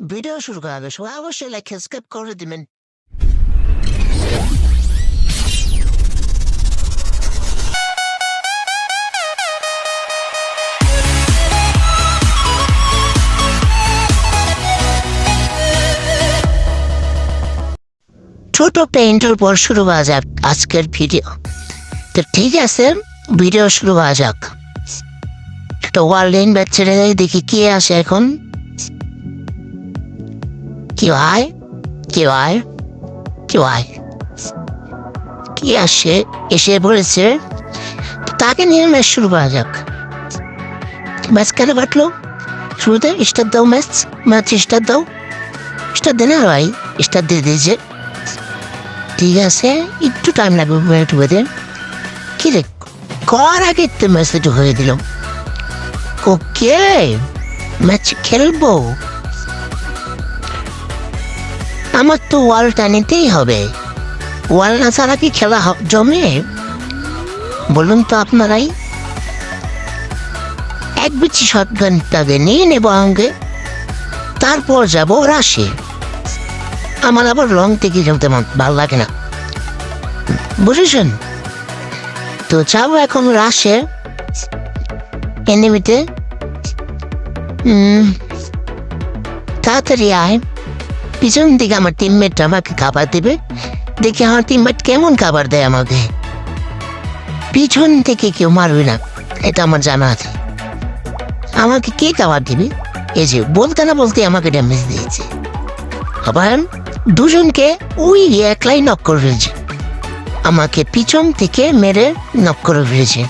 Video শুরু করার আগে সবাই অবশ্যই লাইক সাবস্ক্রাইব করে দিবেন। ছোট পেইন্টের পর শুরু করা যাক আজকের ভিডিও। তো ঠিক আছে, ভিডিও শুরু করা যাক। তো ওয়ার্ল্ড ছেড়ে দেখি কে আসে এখন। কি হয় কি হয় কি হয় কি আসে, এসে বলেছে তাকে নিয়ে ম্যাচ শুরু করা যাক। ম্যাচ কেন কাটলো? শুরুতে স্টার দাও, ম্যাচ স্টার দাও, স্টার দেনে ভাই, স্টার দিয়ে দিয়েছে। ঠিক আছে, একটু টাইম লাগবে একটু বেঁধে। কি রে, কর আগে তো ম্যাচটা হয়ে দিল। ওকে, ম্যাচ খেলবো। আমার তো ওয়ালটা নিতেই হবে। ওয়াল না ছাড়া কি খেলা জমে বলুন তো আপনারাই। এক বিচি শটগানটাকে নিয়ে নেবো আগে, তারপর যাবো রাশে। আমার আবার লং থেকে যেতে ভালো লাগে না, বুঝেছেন? তো যাবো এখন রাশে এনিমিতে। তাড়াতাড়ি আয়। পিছন দিকে আমার টিমমেট আমাকে খাবার দেবে, দেখি আমার টিমমেট কেমন খাবার দেয় আমাকে। পিছন থেকে কেউ মারবে না, এটা আমার জানা আছে। আমাকে কে খাবার দিবে? এই যে বলতে না বলতে আমাকে ড্যামেজ দিয়েছে। আবার দুজনকে ওই একলাই নক করে ফেলছে, আমাকে পিছন থেকে মেরে নক করে ফেলেছে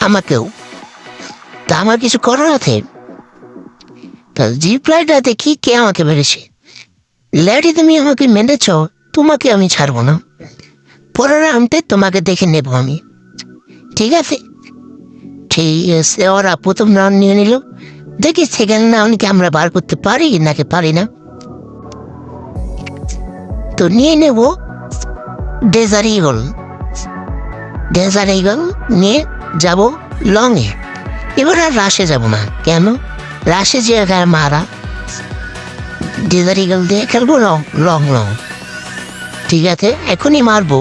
আমাকেও। তা আমার কিছু করার আছে? জিপ্লাইটা দেখি কে আমাকে মেরেছে। ল্যাডি, তুমি আমাকে মেরেছ, তোমাকে আমি ছাড়বো না। পরের রাউন্ডে তোমাকে দেখে নেব আমি, ঠিক আছে? ঠিক আছে, ওরা প্রথম রাউন্ড নিয়ে নিল। দেখি সেকেন্ড রাউন্ডকে আমরা বার করতে পারি নাকি পারি না। তো নিয়ে নেব ডেজার্ট ঈগল। ডেজার্ট ঈগল নিয়ে যাব লংয়ে। এবার আর রাশে যাব না। কেন? রাশে যে মারা, ডেজার্ট ঈগল দিয়ে খেলবো লং লং লং। ঠিক আছে, এখনই মারবো,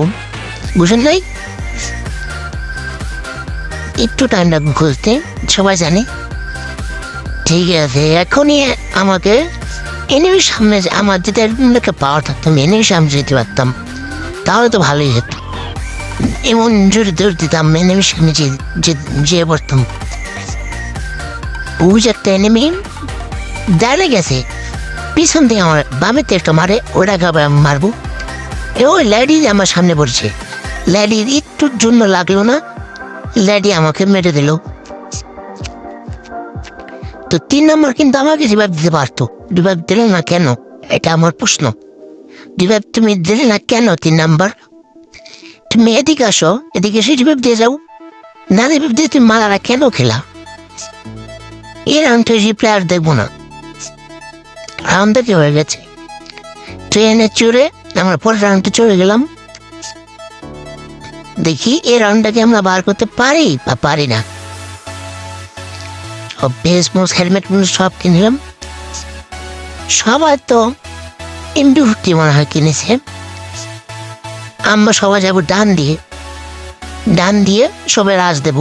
বুঝেন নাই? একটু টাইম লাগবে খুঁজতে, সবাই জানে। ঠিক আছে, এখনই আমাকে এনিমির সামনে, আমার যদি একদম পাওয়ার থাকতাম এনিমির সামনে যেতে পারতাম, তাহলে তো ভালোই হতো। এমন জোরে দৌড় দিতাম, এনিমির সামনে যেয়ে পড়তাম। ওই যে একটা এনিমি দাঁড়িয়ে গেছে, পিছন থেকে আমার বামেতে একটা মারে, ওটাকে আবার মারবো। ওই ল্যাডি আমার সামনে পড়ছে, ল্যাডির একটুর জন্য লাগলো না, ল্যাডি আমাকে মেরে দিল। তো 3 নম্বর কিন্তু আমাকে রিভাইভ দিতে পারতো, রিভাইভ দিলে না কেন? এটা আমার প্রশ্ন। রিভাইভ তুমি দিলে না কেন 3 নম্বর? তুমি এদিকে আসো, এদিকে এসে রিভাইভ দিয়ে যাও। না রিভাইভ দিয়ে তুমি মারারা কেন খেলা? এই রাউন্ডে রিপ্লাই আর দেখবো না। রাউন্ডে কি হয়ে গেছে? ট্রেনে চড়ে আমরা পরের রাউন্ডে চলে গেলাম। দেখি এই রাউন্ডটাকে আমরা বার করতে পারি বা পারি না। সব বেস মোস হেলমেট সব কিনলাম। সবাই তো M250 মনে হয় কিনেছে। আমরা সবাই যাবো ডান দিয়ে, ডান দিয়ে সবাই রাজ দেব।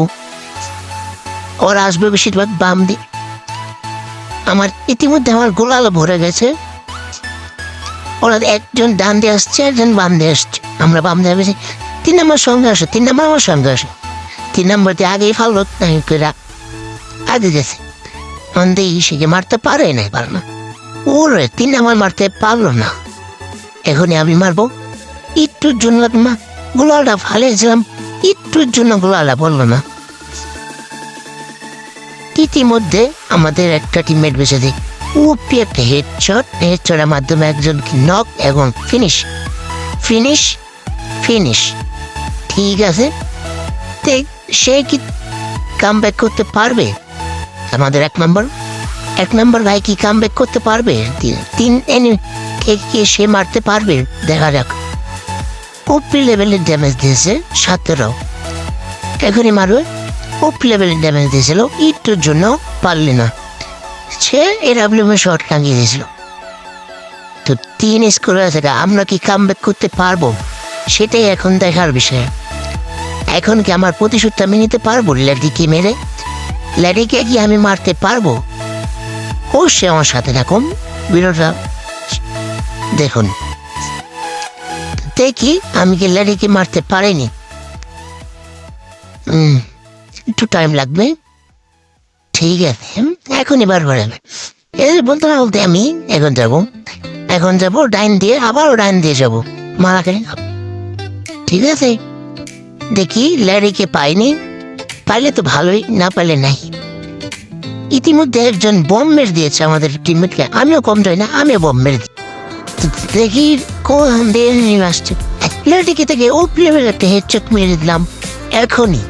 ওরা আসবে বেশিরভাগ বাম দিয়ে। আমার ইতিমধ্যে আমার গোলাল ভরে গেছে। ওরা একজন ডান দিয়ে আসছে, একজন বাম দিয়ে আসছে। আমরা বাম দিয়ে আসছি। 3 নম্বর সঙ্গে আসো, 3 নম্বর আমার সঙ্গে আসো। 3 নম্বর দিয়ে আগেই ফালো আগে গেছে, আমাদের ইসেকে মারতে পারে না, পারে না। ওরে 3 নম্বর মারতে পারলো না। এখনই আমি মারবো। একটুর জন্য গোলালটা ফালিয়েছিলাম, একটুর জন্য গোলালটা বললো না। ইতিমধ্যে আমাদের একটা টিমমেট বেঁচে দেয়। ওপি একটা হেডশট, হেডশটের মাধ্যমে একজনকে নক এবং ফিনিশ ফিনিশ ফিনিশ। ঠিক আছে, সে কি কামব্যাক করতে পারবে? আমাদের 1 নম্বর ভাই কি কামব্যাক করতে পারবে? 3 কে সে মারতে পারবে? দেখা যাক। ওপি লেভেলের ড্যামেজ দিয়েছে 17। এখনই মারবে। ওপি লেভেলের ড্যামেজ দিয়েছিল, একটুর জন্য পারলি না। সে এর শর্ট টাঙিয়ে দিয়েছিল। তো 3 স্কোর আছে, আমরা কি কামব্যাক করতে পারবো সেটাই এখন দেখার বিষয়। এখন কি আমার প্রতিশোধটা আমি নিতে পারবো লেডিকে মেরে? লেডিকে কি আমি মারতে পারবো? অবশ্যই আমার সাথে থাকুন, ভিডিওটা দেখুন, দেখি আমি কি লেডিকে মারতে পারিনি। একটু টাইম লাগবে, ঠিক আছে। এখন এবার বাড়াবে বলতে না বলতে আমি এখন যাবো ডাইন দিয়ে, আবারও ডাইন দিয়ে যাবো মারাকে। ঠিক আছে, দেখি ল্যারিকে পাইনি, পাইলে তো ভালোই, না পাইলে নাই। ইতিমধ্যে একজন বম মেরে দিয়েছে আমাদের টিমমেটকে, আমিও কম যাই না, আমিও বম মেরে দিই। দেখি কোন দিয়ে আসছে ল্যারিকে থেকে ও প্লেয়ার একটা হেডশট মেরে দিলাম এখনই।